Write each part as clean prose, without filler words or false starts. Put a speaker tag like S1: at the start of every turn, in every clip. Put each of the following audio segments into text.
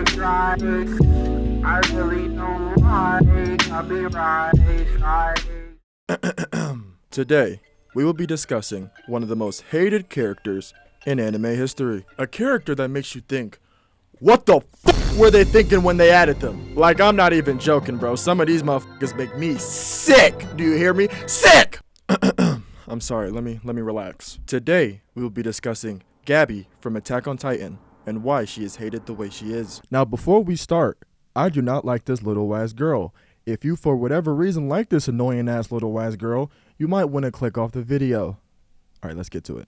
S1: right. I really don't like. I'll be right.
S2: Today, we will be discussing one of the most hated characters in anime history. A character that makes you think, what the f were they thinking when they added them? Like, I'm not even joking, bro. Some of these motherfuckers make me sick. Do you hear me? Sick! I'm sorry, let me relax. Today, we will be discussing Gabby from Attack on Titan and why she is hated the way she is. Now, before we start, I do not like this little ass girl. If you, for whatever reason, like this annoying ass little ass girl, you might want to click off the video. Alright, let's get to it.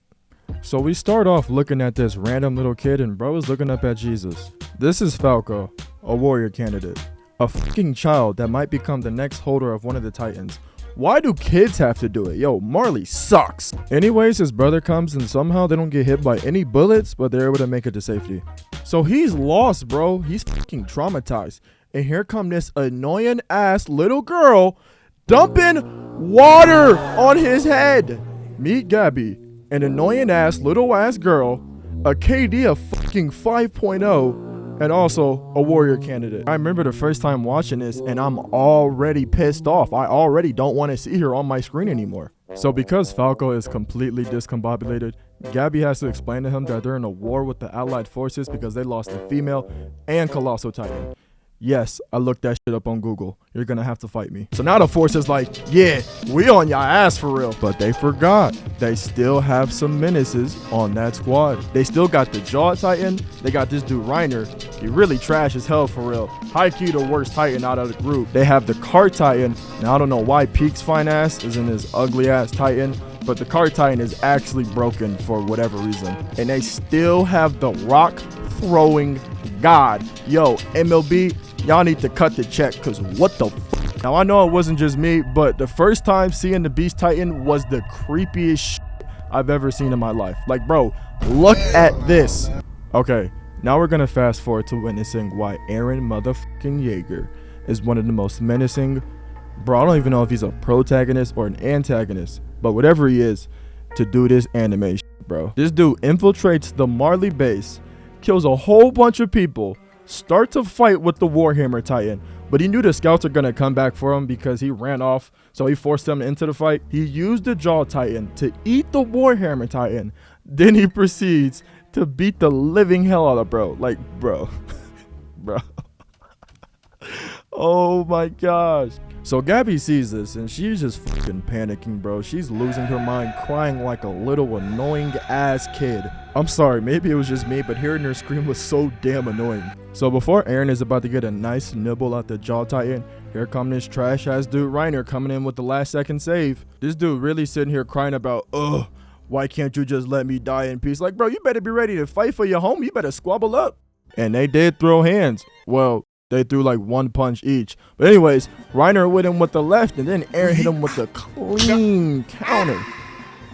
S2: So we start off looking at this random little kid and bro is looking up at Jesus. This is Falco, a warrior candidate. A fucking child that might become the next holder of one of the Titans. Why do kids have to do it? Yo, Marley sucks. Anyways, his brother comes and somehow they don't get hit by any bullets, but they're able to make it to safety. So he's lost, bro. He's fucking traumatized. And here come this annoying ass little girl dumping water on his head. Meet Gabby, an annoying ass little ass girl, a KD of fucking 5.0, and also a warrior candidate. I remember the first time watching this and I'm already pissed off. I already don't want to see her on my screen anymore. So because Falco is completely discombobulated, Gabby has to explain to him that they're in a war with the Allied forces because they lost a female and colossal Titan. Yes, I looked that shit up on Google. You're gonna have to fight me. So now the force is like, yeah, we on y'all ass for real. But they forgot. They still have some menaces on that squad. They still got the Jaw Titan. They got this dude Reiner. He really trash as hell for real. High key the worst Titan out of the group. They have the Car Titan. Now I don't know why Peak's fine ass is in this ugly ass Titan, but the Car Titan is actually broken for whatever reason. And they still have the rock throwing god. Yo, MLB, y'all need to cut the check, cause what the f. Now I know it wasn't just me, but the first time seeing the Beast Titan was the creepiest shit I've ever seen in my life. Like, bro, look at this. Okay, now we're gonna fast forward to witnessing why Eren motherfucking Jaeger is one of the most menacing. Bro, I don't even know if he's a protagonist or an antagonist, but whatever he is, to do this anime shit, bro. This dude infiltrates the Marley base, kills a whole bunch of people, start to fight with the Warhammer Titan, but he knew the scouts are gonna come back for him because he ran off, so he forced them into the fight. He used the Jaw Titan to eat the Warhammer Titan, then he proceeds to beat the living hell out of bro. Like, bro. Bro. Oh my gosh. So Gabby sees this and she's just fucking panicking, bro. She's losing her mind, crying like a little annoying ass kid. I'm sorry, maybe it was just me, but hearing her scream was so damn annoying. So before Eren is about to get a nice nibble at the Jaw Titan, here come this trash ass dude Reiner coming in with the last second save. This dude really sitting here crying about, ugh, why can't you just let me die in peace? Like, bro, you better be ready to fight for your home. You better squabble up. And they did throw hands. Well, they threw like one punch each. But anyways, Reiner with him with the left, and then Eren hit him with the clean counter.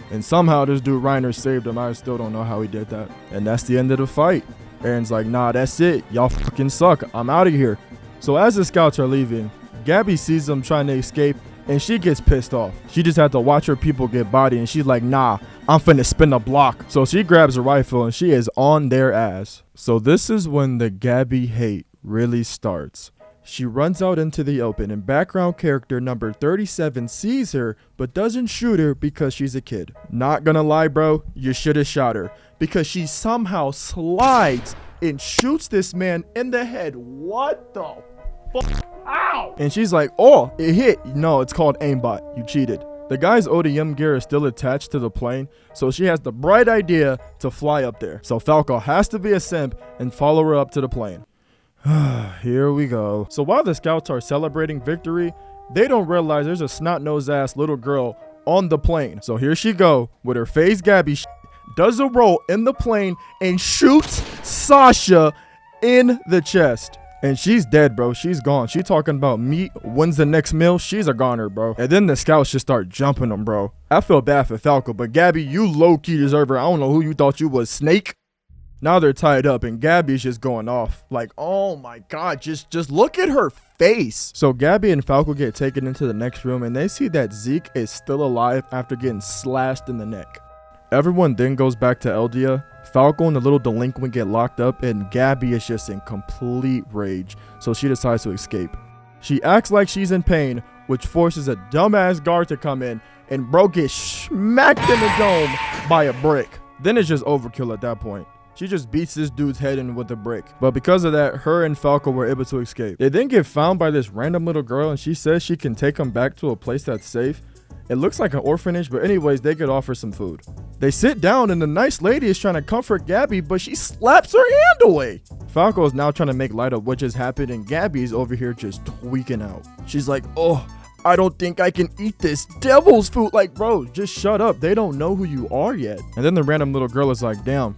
S2: And somehow this dude Reiner saved him. I still don't know how he did that. And that's the end of the fight. Eren's like, nah, that's it. Y'all fucking suck. I'm out of here. So as the scouts are leaving, Gabby sees them trying to escape, and she gets pissed off. She just had to watch her people get bodied, and she's like, nah, I'm finna spin the block. So she grabs a rifle, and she is on their ass. So this is when the Gabby hate really starts. She runs out into the open and background character number 37 sees her but doesn't shoot her because she's a kid. Not gonna lie, bro, you should have shot her because she somehow slides and shoots this man in the head. What the fuck? Ow! And she's like, oh, it hit. No, it's called aimbot. You cheated. The guy's ODM gear is still attached to the plane, so she has the bright idea to fly up there. So Falco has to be a simp and follow her up to the plane. Here we go. So while the scouts are celebrating victory, they don't realize there's a snot-nosed ass little girl on the plane. So here she go with her face Gabby does a roll in the plane and shoots Sasha in the chest. And she's dead, bro. She's gone. She talking about meat. When's the next meal? She's a goner, bro. And then the scouts just start jumping them, bro. I feel bad for Falco, but Gabby, you low-key deserve her. I don't know who you thought you was, Snake. Now they're tied up and Gabby's just going off. Like, oh my God, just look at her face. So Gabby and Falco get taken into the next room and they see that Zeke is still alive after getting slashed in the neck. Everyone then goes back to Eldia Falco and the little delinquent get locked up, and Gabby is just in complete rage, so she decides to escape. She acts like she's in pain, which forces a dumbass guard to come in, and bro gets smacked in the dome by a brick. Then it's just overkill at that point. She just beats this dude's head in with a brick. But because of that, her and Falco were able to escape. They then get found by this random little girl, and she says she can take them back to a place that's safe. It looks like an orphanage, but anyways, they could offer some food. They sit down, and the nice lady is trying to comfort Gabby, but she slaps her hand away. Falco is now trying to make light of what just happened, and Gabby's over here just tweaking out. She's like, oh, I don't think I can eat this devil's food. Like, bro, just shut up. They don't know who you are yet. And then the random little girl is like, damn,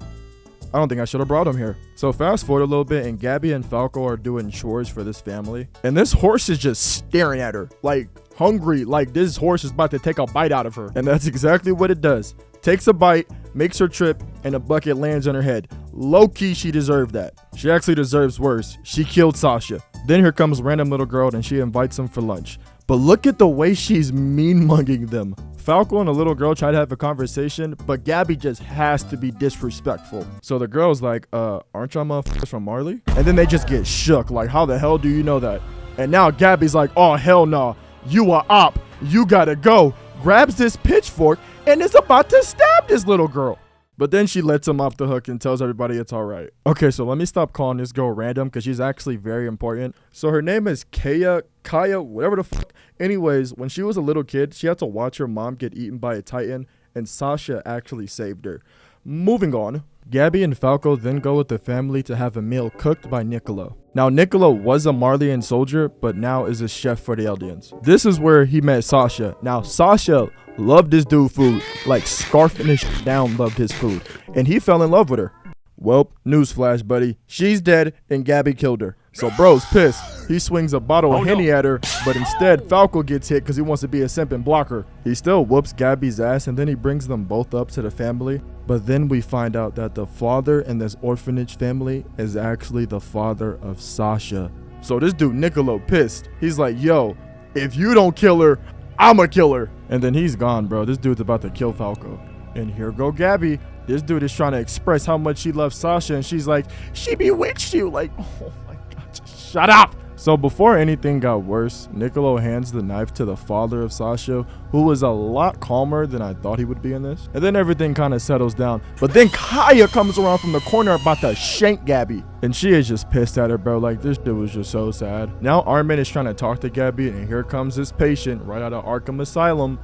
S2: I don't think I should have brought him here. So fast forward a little bit, and Gabby and Falco are doing chores for this family. And this horse is just staring at her, like hungry, like this horse is about to take a bite out of her. And that's exactly what it does. Takes a bite, makes her trip, and a bucket lands on her head. Low-key, she deserved that. She actually deserves worse. She killed Sasha. Then here comes random little girl, and she invites them for lunch. But look at the way she's mean-mugging them. Falco and the little girl try to have a conversation, but Gabby just has to be disrespectful. So the girl's like, aren't y'all motherfuckers from Marley? And then they just get shook, like, how the hell do you know that? And now Gabby's like, oh, hell no. You are op. You gotta go. Grabs this pitchfork and is about to stab this little girl. But then she lets him off the hook and tells everybody it's all right. Okay, so let me stop calling this girl random because she's actually very important. So her name is Kaya, whatever the fuck. Anyways, when she was a little kid, she had to watch her mom get eaten by a titan, and Sasha actually saved her. Moving on. Gabby and Falco then go with the family to have a meal cooked by Niccolo. Now, Niccolo was a Marleyan soldier, but now is a chef for the Eldians. This is where he met Sasha. Now, Sasha loved this dude food, like scarfing his shit down loved his food, and he fell in love with her. Well, newsflash, buddy. She's dead, and Gabby killed her. So bro's pissed. He swings a bottle of Henny at her, but instead Falco gets hit because he wants to be a simp and block her. He still whoops Gabby's ass, and then he brings them both up to the family. But then we find out that the father in this orphanage family is actually the father of Sasha. So this dude Niccolo pissed. He's like, yo, if you don't kill her, I'ma kill her. And then he's gone, bro. This dude's about to kill Falco. And here go Gabby. This dude is trying to express how much she loves Sasha, and she's like, she bewitched you. Like, oh my God, just shut up. So before anything got worse, Niccolo hands the knife to the father of Sasha, who was a lot calmer than I thought he would be in this. And then everything kind of settles down. But then Kaya comes around from the corner about to shank Gabby. And she is just pissed at her, bro. Like, this shit was just so sad. Now Armin is trying to talk to Gabby, and here comes his patient right out of Arkham Asylum,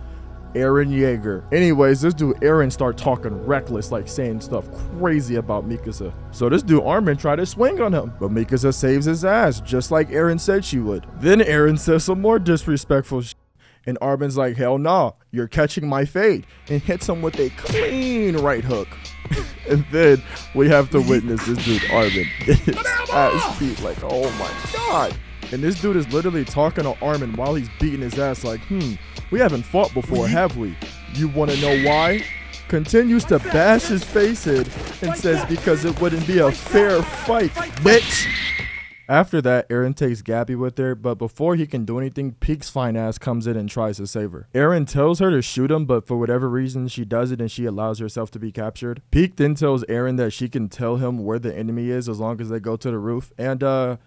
S2: Eren Yeager. Anyways, this dude Eren start talking reckless, like saying stuff crazy about Mikasa. So this dude Armin tried to swing on him, but Mikasa saves his ass, just like Eren said she would. Then Eren says some more disrespectful shit, and Armin's like, hell nah, you're catching my fade, and hits him with a clean right hook. And then we have to witness this dude Armin get his ass beat, like, oh my God. And this dude is literally talking to Armin while he's beating his ass like, we haven't fought before, have we? You want to know why? Continues to bash his face in and says because it wouldn't be a fair fight, bitch. After that, Eren takes Gabby with her, but before he can do anything, Peek's fine ass comes in and tries to save her. Eren tells her to shoot him, but for whatever reason, she does it and she allows herself to be captured. Peek then tells Eren that she can tell him where the enemy is as long as they go to the roof, and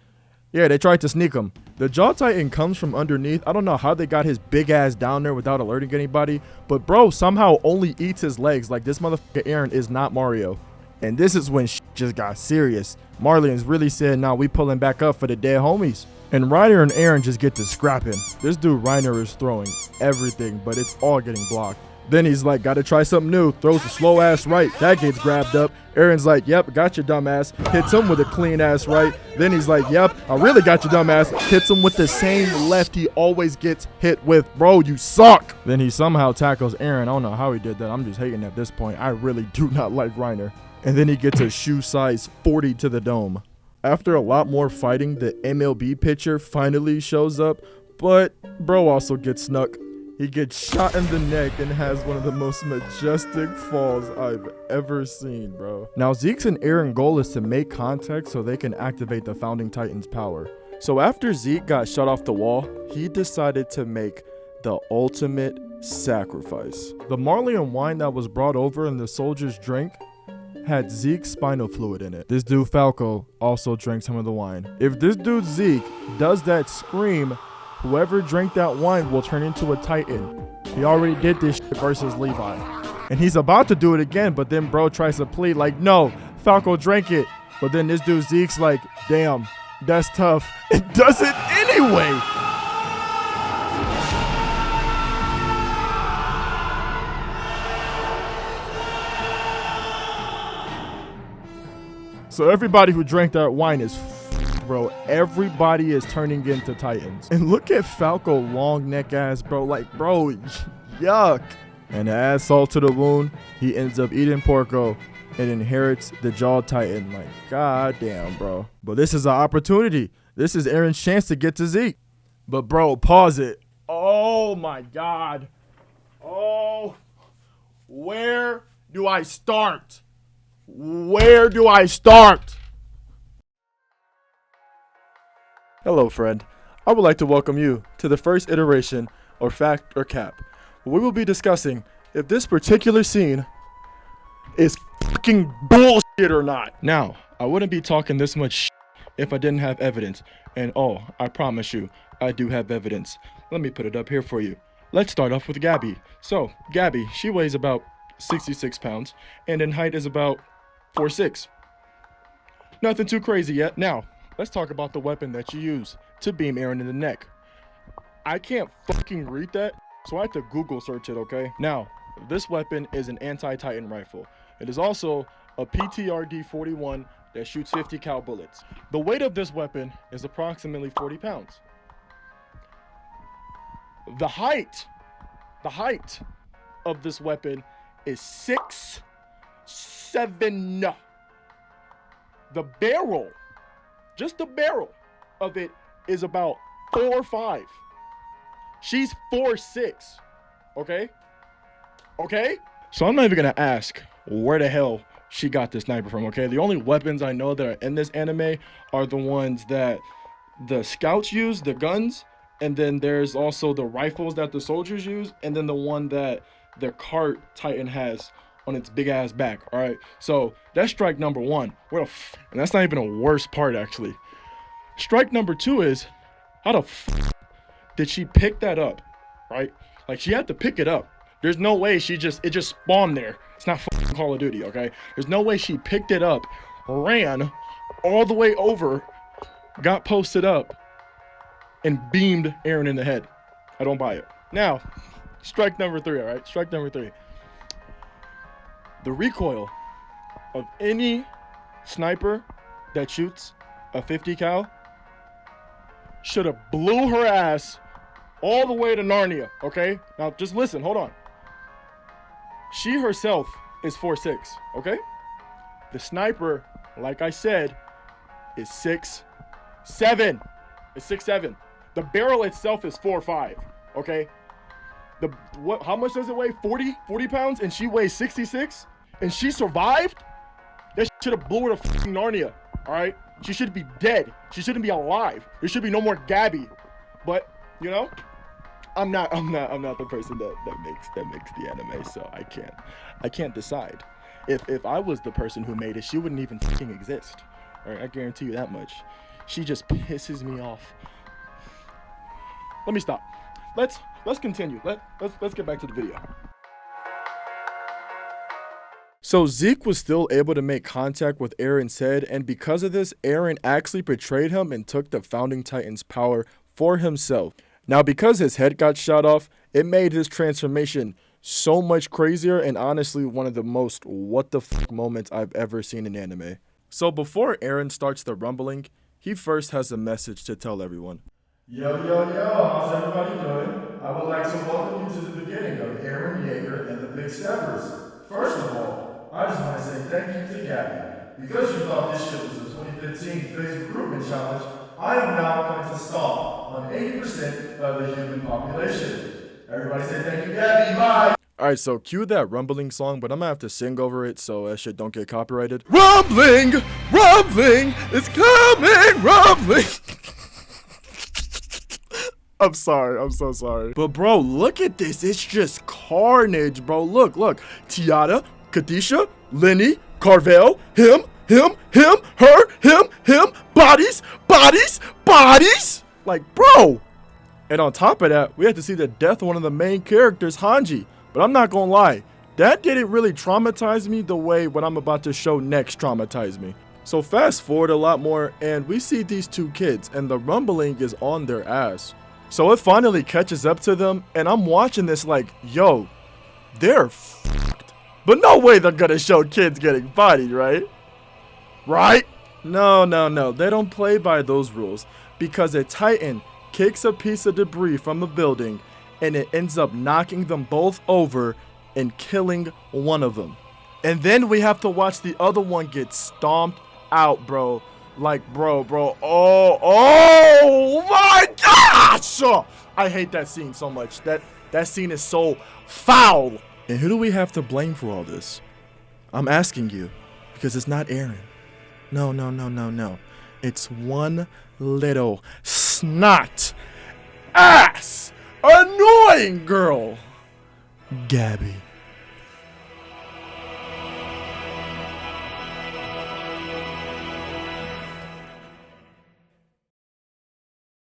S2: yeah, they tried to sneak him. The Jaw Titan comes from underneath. I don't know how they got his big ass down there without alerting anybody, but bro somehow only eats his legs. Like, this motherfucker Eren is not Mario. And this is when shit just got serious. Marleyans really said, nah, we pulling back up for the dead homies. And Reiner and Eren just get to scrapping. This dude Reiner is throwing everything, but it's all getting blocked. Then he's like, gotta try something new. Throws a slow ass right. That gets grabbed up. Eren's like, yep, got your dumb ass. Hits him with a clean ass right. Then he's like, yep, I really got your dumb ass. Hits him with the same left he always gets hit with. Bro, you suck. Then he somehow tackles Eren. I don't know how he did that. I'm just hating at this point. I really do not like Reiner. And then he gets a shoe size 40 to the dome. After a lot more fighting, the MLB pitcher finally shows up. But bro also gets snuck. He gets shot in the neck and has one of the most majestic falls I've ever seen, bro. Now, Zeke's and Eren's goal is to make contact so they can activate the Founding Titan's power. So after Zeke got shot off the wall, he decided to make the ultimate sacrifice. The Marley and wine that was brought over and the soldiers drank, had Zeke's spinal fluid in it. This dude Falco also drank some of the wine. If this dude Zeke does that scream, whoever drank that wine will turn into a Titan. He already did this shit versus Levi. And he's about to do it again, but then bro tries to plead like, no, Falco drank it. But then this dude Zeke's like, damn, that's tough. It does it anyway. So everybody who drank that wine is bro. Everybody is turning into Titans. And look at Falco long neck ass, bro. Like, bro, yuck. And to add salt to the wound, he ends up eating Porco and inherits the Jaw Titan. Like, goddamn, bro. But this is an opportunity. This is Eren's chance to get to Zeke. But bro, pause it. Oh my God. Oh, where do I start? Where do I start? Hello, friend. I would like to welcome you to the first iteration of Fact or Cap. We will be discussing if this particular scene is fucking bullshit or not. Now, I wouldn't be talking this much shit if I didn't have evidence. And oh, I promise you, I do have evidence. Let me put it up here for you. Let's start off with Gabby. So, Gabby, she weighs about 66 pounds and in height is about 4'6". Nothing too crazy yet. Now, let's talk about the weapon that you use to beam Eren in the neck. I can't fucking read that, so I had to Google search it, okay? Now, this weapon is an anti-Titan rifle. It is also a PTRD-41 that shoots 50 cal bullets. The weight of this weapon is approximately 40 pounds. The height of this weapon is 6'7". The barrel, just the barrel of it is about 4'5". She's 4'6", okay? Okay? So I'm not even gonna ask where the hell she got this sniper from, okay? The only weapons I know that are in this anime are the ones that the scouts use, the guns, and then there's also the rifles that the soldiers use, and then the one that the cart Titan has on its big ass back. All right, so that's strike number one. And that's not even a worse part, actually. Strike number two is, how the did she pick that up? Right, like she had to pick it up. There's no way it just spawned there. It's not Call of Duty, okay? There's no way she picked it up, ran all the way over, got posted up, and beamed Eren in the head. I don't buy it. Now, strike number three, all right? Strike number three. The recoil of any sniper that shoots a 50 cal should have blew her ass all the way to Narnia, okay? Now, just listen, hold on. She herself is 4'6", okay? The sniper, like I said, is 6'7". It's 6'7". The barrel itself is 4'5", okay? How much does it weigh? 40 pounds, and she weighs 66, and she survived? That should have blew her to fucking Narnia, all right? She should be dead. She shouldn't be alive. There should be no more Gabby. But, you know, I'm not the person that makes the anime, so I can't decide. If I was the person who made it, she wouldn't even fucking exist. All right, I guarantee you that much. She just pisses me off. Let me stop. Let's continue. Let's get back to the video. So Zeke was still able to make contact with Eren's head, and because of this, Eren actually betrayed him and took the Founding Titan's power for himself. Now, because his head got shot off, it made his transformation so much crazier, and honestly one of the most what the fuck moments I've ever seen in anime. So before Eren starts the rumbling, he first has a message to tell everyone.
S3: Yo, how's everybody doing? I would like to welcome you to the beginning of Eren Yeager and the Big Steppers. First of all, I just want to say thank you to Gabby. Because you thought this shit was a 2015 phase recruitment challenge, I am now going to stomp on 80% of the human population. Everybody say thank you, Gabby. Bye!
S2: Alright, so cue that rumbling song, but I'm gonna have to sing over it so that shit don't get copyrighted. Rumbling! It's coming! Rumbling! I'm sorry, I'm so sorry. But bro, look at this. It's just carnage, bro. Look. Tiara, Kadisha, Lenny, Carvel, him, her, him, bodies. Like, bro. And on top of that, we had to see the death of one of the main characters, Hanji. But I'm not gonna lie, that didn't really traumatize me the way what I'm about to show next traumatized me. So fast forward a lot more, and we see these two kids, and the rumbling is on their ass. So it finally catches up to them, and I'm watching this like, yo, they're fucked. But no way they're gonna show kids getting bodied, right? Right? No, they don't play by those rules, because a Titan kicks a piece of debris from a building, and it ends up knocking them both over and killing one of them. And then we have to watch the other one get stomped out, bro. Like, bro. Oh my gosh! I hate that scene so much. That scene is so foul. And who do we have to blame for all this? I'm asking you, because it's not Eren. No. It's one little snot ass annoying girl, Gabby.